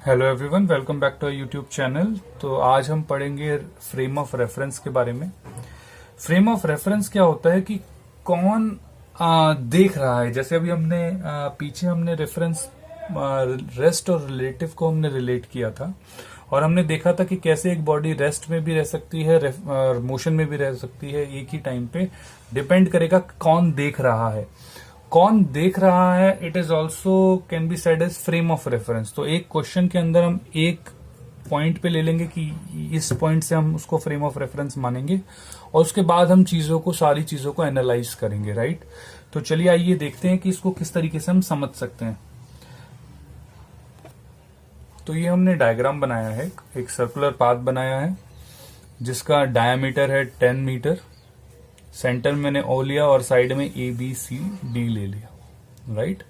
Hello everyone, welcome back to YouTube channel. तो आज हम पढ़ेंगे फ्रेम ऑफ रेफरेंस के बारे में। फ्रेम ऑफ रेफरेंस क्या होता है कि कौन देख रहा है। जैसे अभी हमने पीछे हमने रेफरेंस रेस्ट और रिलेटिव को हमने रिलेट किया था और हमने देखा था कि कैसे एक बॉडी रेस्ट में भी रह सकती है, मोशन में भी रह सकती है एक ही टाइम पे। डिपेंड करेगा कौन देख रहा है। कौन देख रहा है it is also can be said as frame of reference. तो एक क्वेश्चन के अंदर हम एक पॉइंट पे ले लेंगे कि इस पॉइंट से हम उसको फ्रेम ऑफ रेफरेंस मानेंगे और उसके बाद हम सारी चीजों को एनालाइज करेंगे, राइट। तो चलिए आइए देखते हैं कि इसको किस तरीके से हम समझ सकते हैं। तो ये हमने डायग्राम बनाया है, एक सर्कुलर पाथ बनाया है जिसका डायामीटर है 10 मीटर। सेंटर में मैंने ओ लिया और साइड में ए बी सी डी ले लिया, राइट।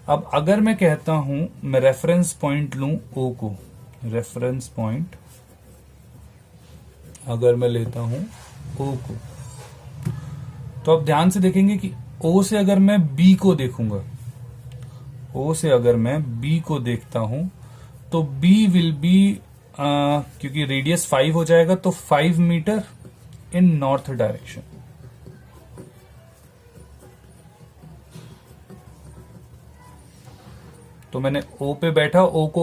अब अगर मैं कहता हूं मैं रेफरेंस पॉइंट लूं ओ को, रेफरेंस पॉइंट अगर मैं लेता हूं ओ को, तो अब ध्यान से देखेंगे कि ओ से अगर मैं बी को देखूंगा, ओ से अगर मैं बी को देखता हूं तो बी विल बी क्योंकि रेडियस 5 हो जाएगा तो 5 मीटर इन नॉर्थ डायरेक्शन। तो मैंने O पे बैठा, O को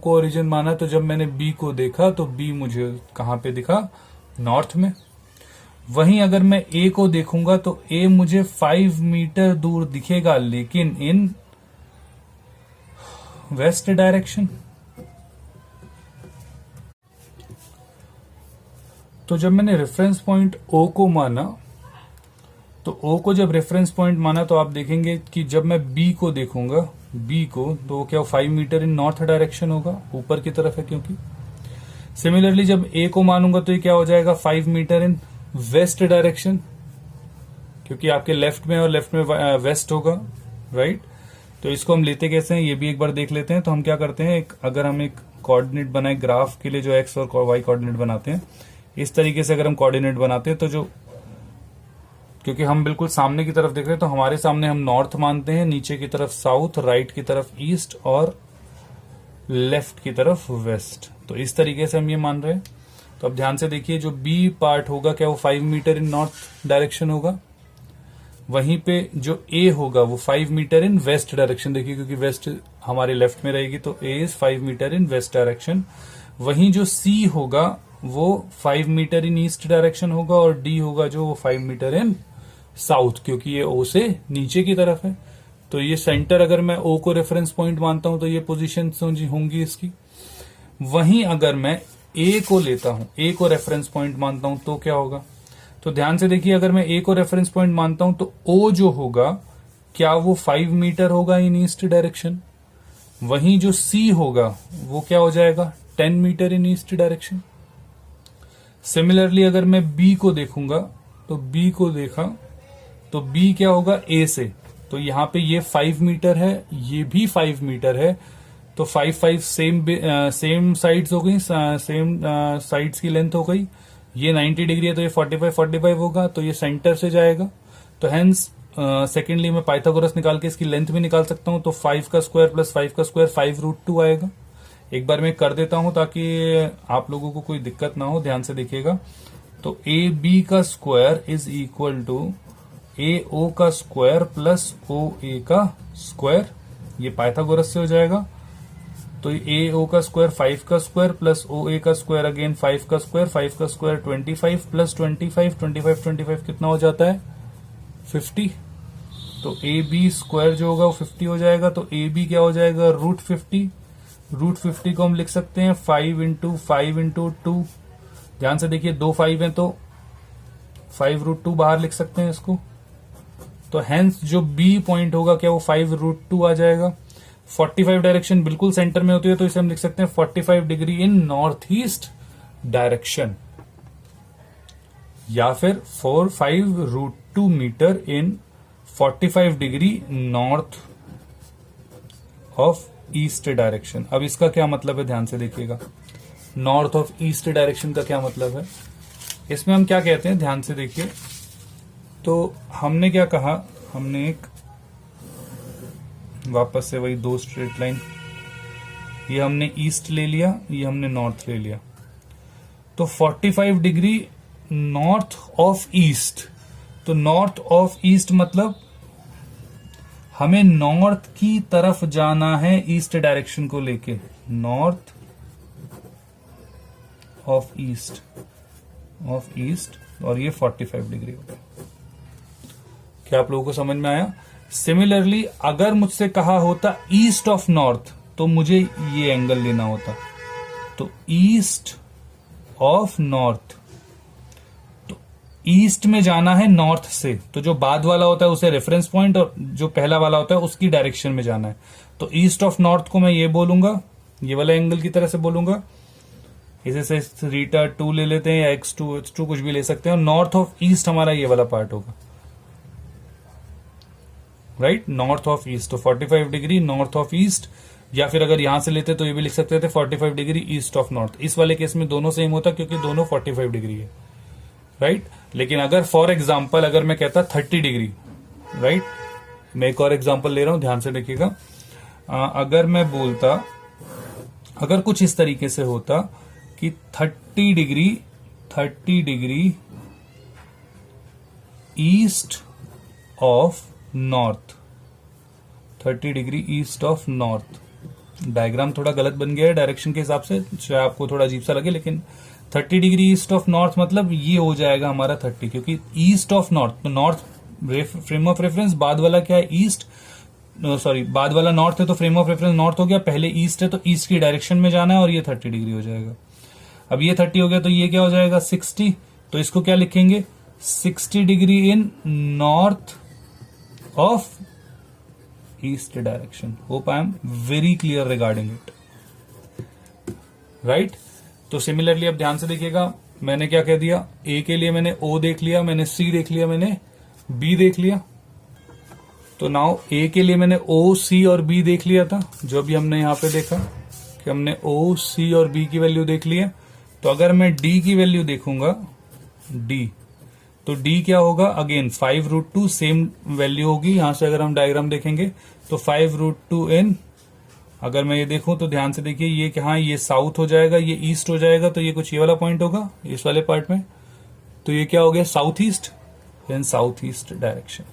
ओरिजिन माना, तो जब मैंने B को देखा तो B मुझे कहां पे दिखा, नॉर्थ में। वहीं अगर मैं A को देखूंगा तो A मुझे 5 मीटर दूर दिखेगा लेकिन इन वेस्ट डायरेक्शन। तो जब मैंने रेफरेंस पॉइंट O को माना, तो O को जब रेफरेंस पॉइंट माना तो आप देखेंगे कि जब मैं B को देखूंगा, B को, तो वो क्या 5 मीटर इन नॉर्थ डायरेक्शन होगा, ऊपर की तरफ है क्योंकि। सिमिलरली जब A को मानूंगा तो ये क्या हो जाएगा 5 मीटर इन वेस्ट डायरेक्शन, क्योंकि आपके लेफ्ट में और लेफ्ट में वेस्ट होगा, राइट। तो इसको हम लेते कैसे हैं ये भी एक बार देख लेते हैं। तो हम क्या करते हैं, अगर हम एक कोऑर्डिनेट बनाए ग्राफ के लिए, जो एक्स और वाई कोऑर्डिनेट बनाते हैं, इस तरीके से अगर हम कोऑर्डिनेट बनाते हैं तो जो, क्योंकि हम बिल्कुल सामने की तरफ देख रहे हैं तो हमारे सामने हम नॉर्थ मानते हैं, नीचे की तरफ साउथ, राइट की तरफ ईस्ट और लेफ्ट की तरफ वेस्ट। तो इस तरीके से हम ये मान रहे हैं। तो अब ध्यान से देखिए, जो बी पार्ट होगा क्या वो 5 मीटर इन नॉर्थ डायरेक्शन होगा। वहीं पे जो ए होगा वो 5 मीटर इन वेस्ट डायरेक्शन। देखिए क्योंकि वेस्ट हमारे लेफ्ट में रहेगी तो A is 5 metre in west direction. वहीं जो सी होगा वो 5 मीटर इन ईस्ट डायरेक्शन होगा और डी होगा जो वो 5 मीटर इन साउथ, क्योंकि ये ओ से नीचे की तरफ है। तो ये सेंटर अगर मैं ओ को रेफरेंस पॉइंट मानता हूं तो ये पोजीशन होंगी इसकी। वहीं अगर मैं ए को लेता हूं, ए को रेफरेंस पॉइंट मानता हूं तो क्या होगा। तो ध्यान से देखिए, अगर मैं ए को रेफरेंस पॉइंट मानता हूं तो ओ जो होगा क्या वो 5 मीटर होगा इन ईस्ट डायरेक्शन। वहीं जो सी होगा वो क्या हो जाएगा 10 मीटर इन ईस्ट डायरेक्शन। सिमिलरली अगर मैं बी को देखूंगा तो बी को देखा तो बी क्या होगा ए से, तो यहां पे ये 5 मीटर है, ये भी 5 मीटर है, तो 5 सेम साइड्स हो गई, सेम साइड्स की लेंथ हो गई। ये 90 डिग्री है तो ये 45 होगा, तो ये सेंटर से जाएगा। तो हेंस सेकेंडली मैं पाइथागोरस निकाल के इसकी लेंथ भी निकाल सकता हूं। तो 5 का स्क्वायर प्लस 5 का स्क्वायर 5√2 आएगा। एक बार मैं कर देता हूं ताकि आप लोगों को कोई दिक्कत ना हो, ध्यान से देखिएगा। तो ए बी का स्क्वायर इज इक्वल टू ए ओ का स्क्वायर प्लस ओ ए का स्क्वायर, ये पाइथागोरस से हो जाएगा। तो ए ओ का स्क्वायर 5 का स्क्वायर प्लस ओ ए का स्क्वायर अगेन 5 का स्क्वायर, 5 का स्क्वायर 25 प्लस 25 कितना हो जाता है 50। तो ए बी स्क्वायर जो होगा वो 50 हो जाएगा। तो ए बी क्या हो जाएगा √50। √50 को हम लिख सकते हैं 5 × 2। ध्यान से देखिए, 2 5 है तो 5√2 बाहर लिख सकते हैं इसको। तो हेंस जो बी पॉइंट होगा क्या वो 5√2 आ जाएगा। 45 डायरेक्शन बिल्कुल सेंटर में होती है तो इसे हम लिख सकते हैं 45 degree in north east direction, या फिर 5√2 metre in 45 degree north of east direction. अब इसका क्या मतलब है, ध्यान से देखिएगा। नॉर्थ ऑफ ईस्ट डायरेक्शन का क्या मतलब है, इसमें हम क्या कहते हैं, ध्यान से देखिए। तो हमने क्या कहा, हमने एक वापस से वही 2 स्ट्रेट लाइन ये हमने ईस्ट ले लिया, ये हमने नॉर्थ ले लिया। तो 45 डिग्री नॉर्थ ऑफ ईस्ट। तो नॉर्थ ऑफ ईस्ट मतलब हमें नॉर्थ की तरफ जाना है ईस्ट डायरेक्शन को लेके, नॉर्थ ऑफ ईस्ट और ये 45 डिग्री हो गया। क्या आप लोगों को समझ में आया? सिमिलरली अगर मुझसे कहा होता ईस्ट ऑफ नॉर्थ तो मुझे ये एंगल लेना होता। तो ईस्ट ऑफ नॉर्थ, तो ईस्ट में जाना है नॉर्थ से, तो जो बाद वाला होता है उसे रेफरेंस पॉइंट और जो पहला वाला होता है उसकी डायरेक्शन में जाना है। तो ईस्ट ऑफ नॉर्थ को मैं ये बोलूंगा, ये वाला एंगल की तरह से बोलूंगा। इसे से रीटा 2 ले लेते हैं या x2 कुछ भी ले सकते हैं। और नॉर्थ ऑफ ईस्ट हमारा ये वाला पार्ट होगा, राइट, नॉर्थ ऑफ ईस्ट। तो 45 डिग्री नॉर्थ ऑफ ईस्ट, या फिर अगर यहां से लेते तो ये भी लिख सकते थे 45 डिग्री ईस्ट ऑफ नॉर्थ। इस वाले केस में दोनों सेम होता क्योंकि दोनों 45 डिग्री है, राइट। लेकिन अगर फॉर एग्जांपल अगर मैं कहता 30 डिग्री, राइट, मैं एक और एग्जांपल ले रहा हूं, ध्यान से देखिएगा। अगर मैं बोलता, अगर कुछ इस तरीके से होता कि 30 degree east of north, 30 degree east of north. Diagram थोड़ा गलत बन गया है डायरेक्शन के हिसाब से, शायद आपको थोड़ा अजीब सा लगे, लेकिन 30 डिग्री ईस्ट ऑफ नॉर्थ मतलब ये हो जाएगा हमारा 30, क्योंकि ईस्ट ऑफ नॉर्थ, तो नॉर्थ फ्रेम ऑफ रेफरेंस, बाद वाला क्या है ईस्ट, सॉरी बाद वाला नॉर्थ है तो फ्रेम ऑफ रेफरेंस नॉर्थ हो गया, पहले ईस्ट है तो ईस्ट की डायरेक्शन में जाना है और ये 30 डिग्री हो जाएगा। अब ये 30 हो गया तो ये क्या हो जाएगा 60, तो इसको क्या लिखेंगे 60 degree in north of east direction. Hope I am very clear regarding it, right. तो सिमिलरली अब ध्यान से देखिएगा, मैंने क्या कह दिया, ए के लिए मैंने ओ देख लिया, मैंने सी देख लिया, मैंने बी देख लिया। तो नाउ ए के लिए मैंने ओ सी और बी देख लिया था, जो भी हमने यहां पे देखा कि हमने ओ सी और बी की वैल्यू देख ली है। तो अगर मैं डी की वैल्यू देखूंगा, डी, तो डी क्या होगा, अगेन 5√2 सेम वैल्यू होगी। यहां से अगर हम डायग्राम देखेंगे तो 5√2 इन, अगर मैं ये देखूं तो ध्यान से देखिए, ये क्या, ये साउथ हो जाएगा, ये ईस्ट हो जाएगा, तो ये कुछ ये वाला पॉइंट होगा इस वाले पार्ट में, तो ये क्या हो गया south east, in south east direction.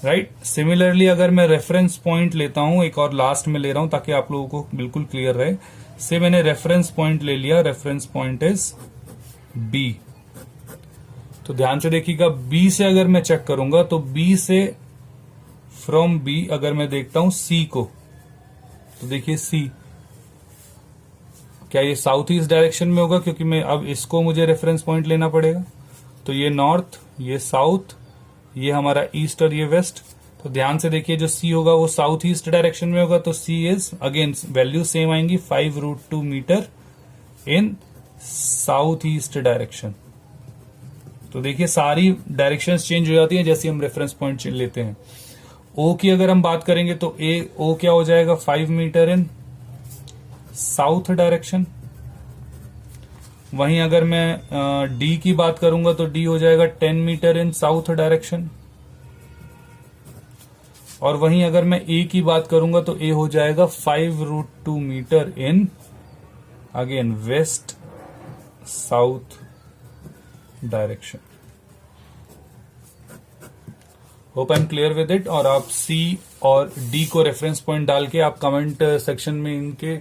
Right. Similarly अगर मैं रेफरेंस पॉइंट लेता हूं, एक और लास्ट में ले रहा हूं ताकि आप लोगों को बिल्कुल क्लियर रहे, से मैंने रेफरेंस पॉइंट ले लिया, रेफरेंस पॉइंट इज बी। तो ध्यान से देखिएगा, बी से अगर मैं चेक करूंगा तो बी से, फ्रॉम बी अगर मैं देखता हूं सी को, तो देखिए सी क्या ये साउथ ईस्ट डायरेक्शन में होगा, क्योंकि मैं अब इसको मुझे रेफरेंस पॉइंट लेना पड़ेगा। तो ये नॉर्थ, ये साउथ, ये हमारा ईस्ट और ये वेस्ट। तो ध्यान से देखिए, जो सी होगा वो साउथ ईस्ट डायरेक्शन में होगा, तो सी इज अगेन वैल्यू सेम आएंगी 5√2 मीटर इन साउथ ईस्ट डायरेक्शन। तो देखिए सारी डायरेक्शंस चेंज हो जाती हैं जैसे हम रेफरेंस पॉइंट लेते हैं। ओ की अगर हम बात करेंगे तो ओ क्या हो जाएगा 5 मीटर इन साउथ डायरेक्शन। वहीं अगर मैं डी की बात करूंगा तो डी हो जाएगा 10 मीटर इन साउथ डायरेक्शन। और वहीं अगर मैं ए की बात करूंगा तो ए हो जाएगा 5√2 metre in again west south direction. Hope I am clear with it. और आप सी और डी को रेफरेंस पॉइंट डाल के आप कमेंट सेक्शन में इनके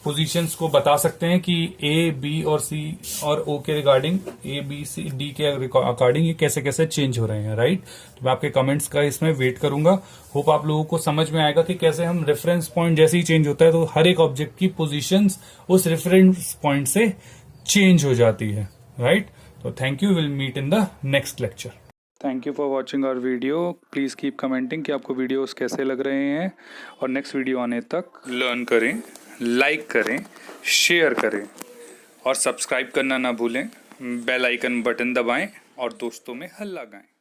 पोजीशंस को बता सकते हैं कि ए, बी और सी और ओ के रिगार्डिंग, ए, बी, सी, डी के अकॉर्डिंग ये कैसे कैसे चेंज हो रहे हैं, राइट। तो मैं आपके कमेंट्स का इसमें वेट करूंगा। होप आप लोगों को समझ में आएगा कि कैसे हम रेफरेंस पॉइंट जैसे ही चेंज होता है तो हर एक ऑब्जेक्ट की पोजीशंस उस रेफरेंस पॉइंट से चेंज हो जाती है, राइट। तो thank you, will meet in the next lecture. Thank you for watching our video. Please keep commenting कि आपको वीडियोस कैसे लग रहे हैं, और नेक्स्ट वीडियो आने तक लर्न करें, लाइक करें, शेयर करें और सब्सक्राइब करना ना भूलें। बेल आइकन बटन दबाएं और दोस्तों में हल्ला गाएं।